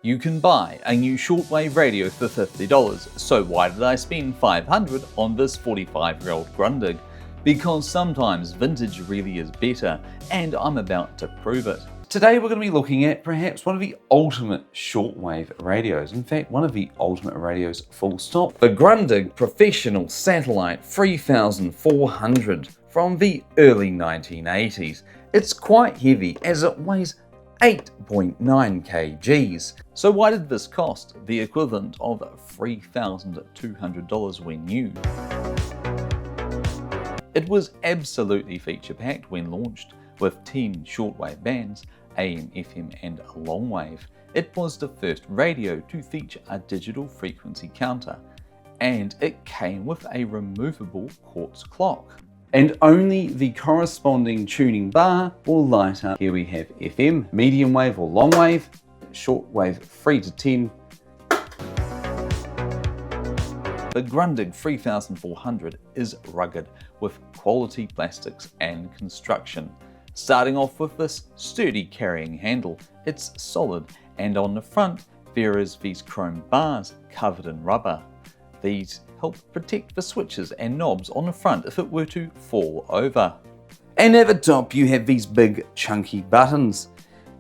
You can buy a new shortwave radio for $50, so why did I spend $500 on this 45-year-old Grundig? Because sometimes vintage really is better, and I'm about to prove it. Today we're going to be looking at perhaps one of the ultimate shortwave radios. In fact, one of the ultimate radios full stop. The Grundig Professional Satellite 3400 from the early 1980s. It's quite heavy as it weighs 8.9 kgs. So why did this cost the equivalent of $3,200 when new? It was absolutely feature-packed when launched, with 10 shortwave bands, AM, FM and a longwave. It was the first radio to feature a digital frequency counter, and it came with a removable quartz clock. And only the corresponding tuning bar will light up. Here we have FM, medium wave or long wave, shortwave 3 to 10. The Grundig 3400 is rugged with quality plastics and construction. Starting off with this sturdy carrying handle, it's solid, and on the front there is these chrome bars covered in rubber. These help protect the switches and knobs on the front if it were to fall over. And at the top you have these big chunky buttons,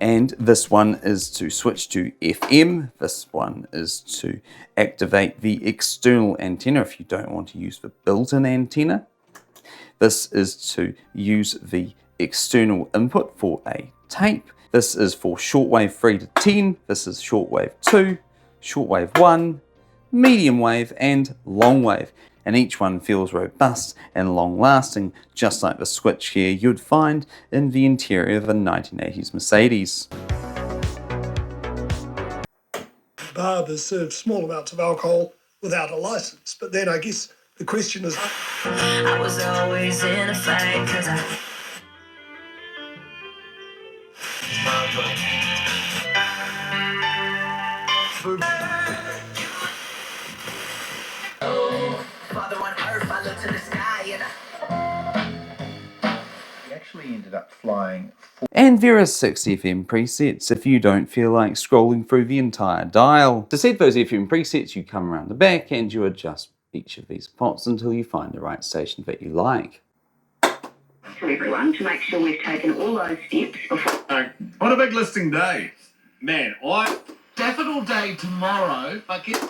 and this one is to switch to FM, this one is to activate the external antenna if you don't want to use the built-in antenna. This is to use the external input for a tape. This is for shortwave 3 to 10, this is shortwave 2, shortwave 1, medium wave and long wave, and each one feels robust and long lasting, just like the switch gear you'd find in the interior of a 1980s Mercedes. Barbers serve small amounts of alcohol without a license, but then I guess the question is, I was always in a fight because ended up flying. And there are 6 FM presets if you don't feel like scrolling through the entire dial. To set those FM presets, you come around the back and you adjust each of these pots until you find the right station that you like. To everyone to make sure we've taken all those steps before. What a big listing day. Man, Daffodil Day tomorrow, but get...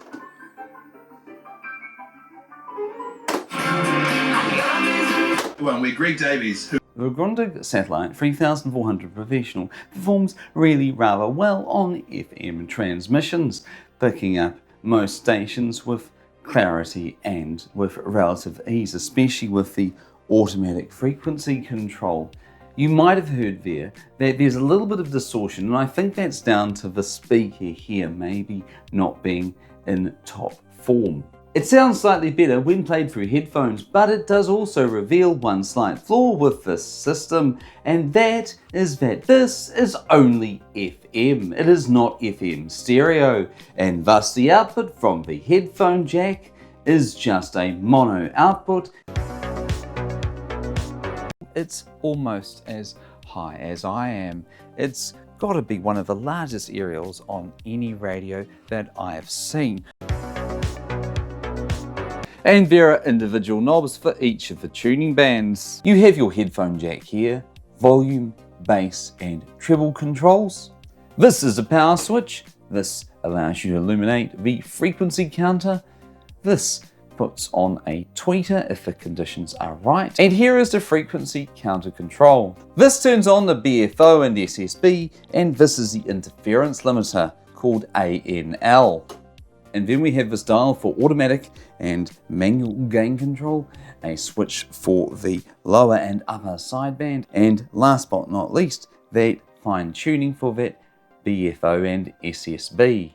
Well, we're Greg Davies, who... The Grundig Satelit 3400 Professional performs really rather well on FM transmissions, picking up most stations with clarity and with relative ease, especially with the automatic frequency control. You might have heard there that there's a little bit of distortion, and I think that's down to the speaker here maybe not being in top form. It sounds slightly better when played through headphones, but it does also reveal one slight flaw with this system, and that is that this is only FM. It is not FM stereo, and thus the output from the headphone jack is just a mono output. It's almost as high as I am. It's got to be one of the largest aerials on any radio that I have seen. And there are individual knobs for each of the tuning bands. You have your headphone jack here, volume, bass and treble controls. This is a power switch. This allows you to illuminate the frequency counter. This puts on a tweeter if the conditions are right. And here is the frequency counter control. This turns on the BFO and SSB, and this is the interference limiter called ANL. And then we have this dial for automatic and manual gain control, a switch for the lower and upper sideband, and last but not least, that fine tuning for that BFO and SSB.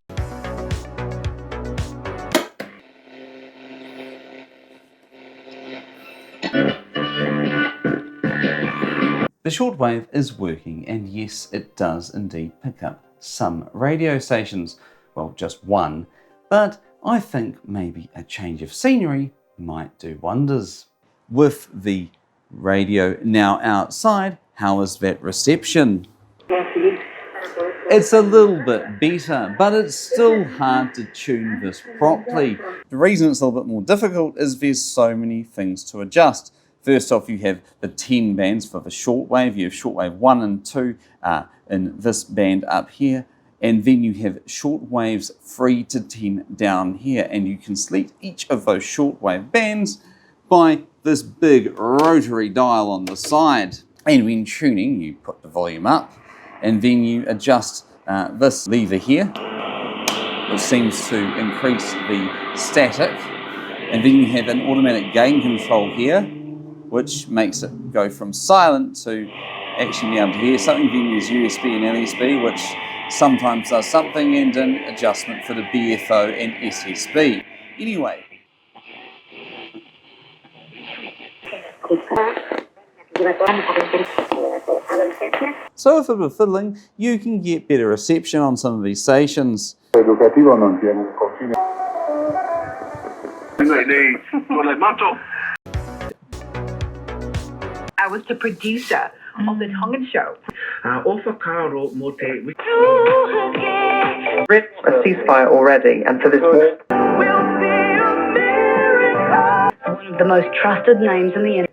The shortwave is working, and yes, it does indeed pick up some radio stations, well, just one, but I think maybe a change of scenery might do wonders. With the radio now outside, how is that reception? Yes. It's a little bit better, but it's still hard to tune this properly. The reason it's a little bit more difficult is there's so many things to adjust. First off, you have the 10 bands for the shortwave. You have shortwave 1 and 2 in this band up here. And then you have shortwaves 3 to 10 down here. And you can select each of those shortwave bands by this big rotary dial on the side. And when tuning, you put the volume up and then you adjust this lever here, which seems to increase the static. And then you have an automatic gain control here, which makes it go from silent to actually be able to hear something. Then there's USB and LSB, which sometimes does something, and an adjustment for the BFO and SSB. Anyway. So if it were fiddling, you can get better reception on some of these stations. I was the producer of the Tongan show. Written a ceasefire already, and for this war. One of the most trusted names in the industry.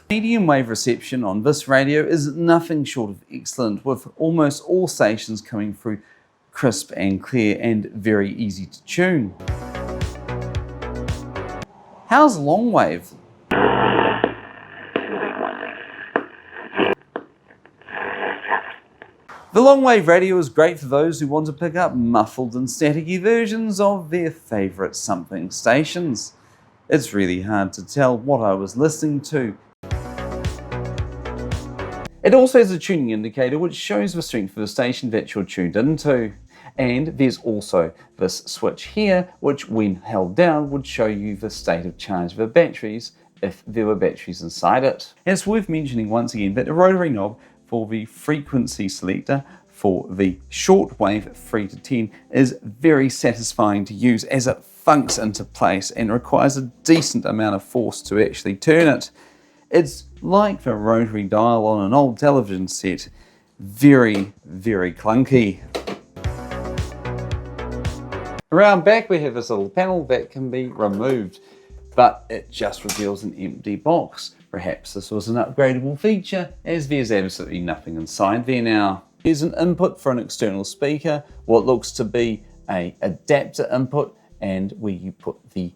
Medium wave reception on this radio is nothing short of excellent, with almost all stations coming through crisp and clear and very easy to tune. How's longwave? The longwave radio is great for those who want to pick up muffled and staticky versions of their favourite something stations. It's really hard to tell what I was listening to. It also has a tuning indicator which shows the strength of the station that you're tuned into. And there's also this switch here, which when held down would show you the state of charge of the batteries if there were batteries inside it. And it's worth mentioning once again that the rotary knob for the frequency selector for the shortwave 3 to 10 is very satisfying to use, as it funks into place and requires a decent amount of force to actually turn it. It's like the rotary dial on an old television set. Very, very clunky. Around back we have this little panel that can be removed, but it just reveals an empty box. Perhaps this was an upgradable feature, as there's absolutely nothing inside there now. There's an input for an external speaker, what looks to be an adapter input, and where you put the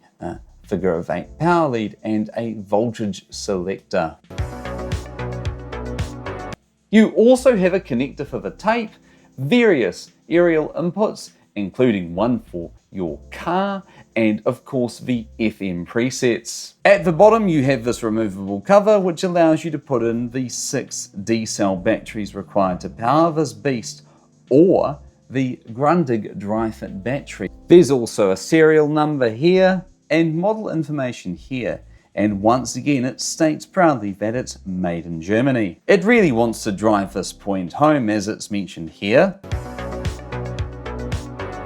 figure of 8 power lead and a voltage selector. You also have a connector for the tape, various aerial inputs, including one for your car, and of course the FM presets. At the bottom you have this removable cover which allows you to put in the 6 D-cell batteries required to power this beast, or the Grundig dry-fit battery. There's also a serial number here and model information here, and once again it states proudly that it's made in Germany. It really wants to drive this point home, as it's mentioned here.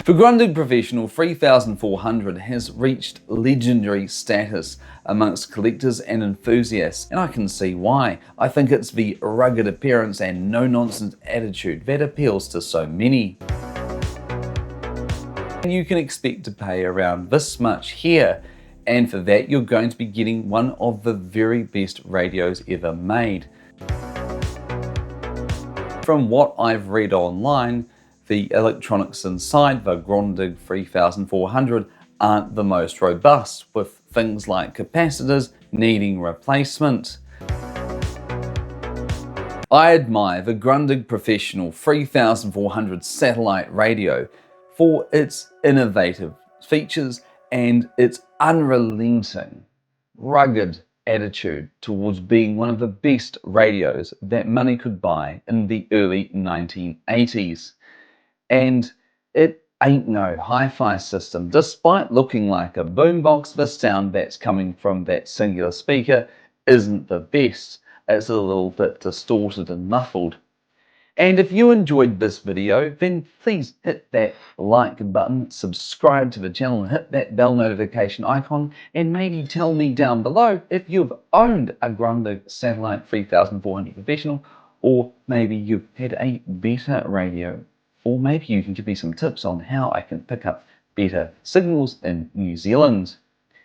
The Grundig Professional 3400 has reached legendary status amongst collectors and enthusiasts, and I can see why. I think it's the rugged appearance and no-nonsense attitude that appeals to so many. You can expect to pay around this much here, and for that you're going to be getting one of the very best radios ever made. From what I've read online, the electronics inside the Grundig 3400 aren't the most robust, with things like capacitors needing replacement. I admire the Grundig Professional 3400 satellite radio for its innovative features and its unrelenting, rugged attitude towards being one of the best radios that money could buy in the early 1980s. And it ain't no hi-fi system. Despite looking like a boombox, the sound that's coming from that singular speaker isn't the best. It's a little bit distorted and muffled. And if you enjoyed this video, then please hit that like button, subscribe to the channel, and hit that bell notification icon, and maybe tell me down below if you've owned a Grundig Satellite 3400 Professional, or maybe you've had a better radio, or maybe you can give me some tips on how I can pick up better signals in New Zealand.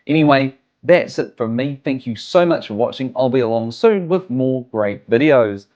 Anyway, that's it from me. Thank you so much for watching. I'll be along soon with more great videos.